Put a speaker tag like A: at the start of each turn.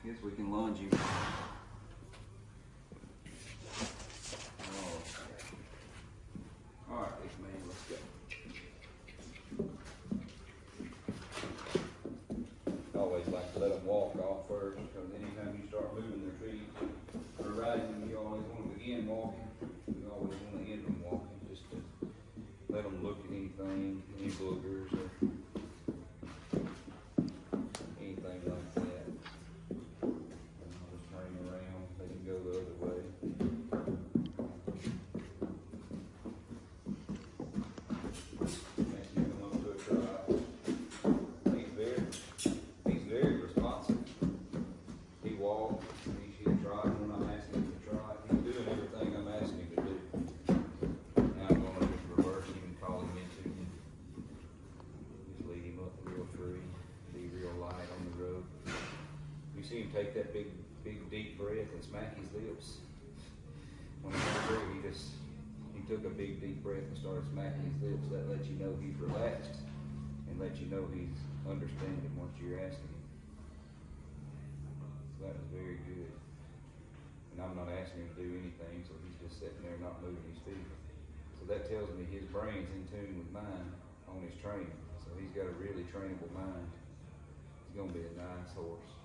A: Guess we can lunge you. All right, big man, let's go. Always like to let them walk off first, because anytime you start moving their feet or riding them, you always want to begin walking. You always want to end them walking, just to let them look at anything, any boogers or anything like that. And I'll just turn them around, they can go the other way. As you come up to a trot, he's very responsive. He walks, he's trotting when I'm asking him to trot. He's doing everything I'm asking him to do. Now I'm going to just reverse him and call him into him. Just lead him up real free, be real light on the road. You see him take that big deep breath and smack his lips. When he went through, he took a big deep breath and started smacking his lips. That lets you know he's relaxed and lets you know he's understanding what you're asking him. So that was very good. And I'm not asking him to do anything, so he's just sitting there not moving his feet. So that tells me his brain's in tune with mine on his training. So he's got a really trainable mind. He's going to be a nice horse.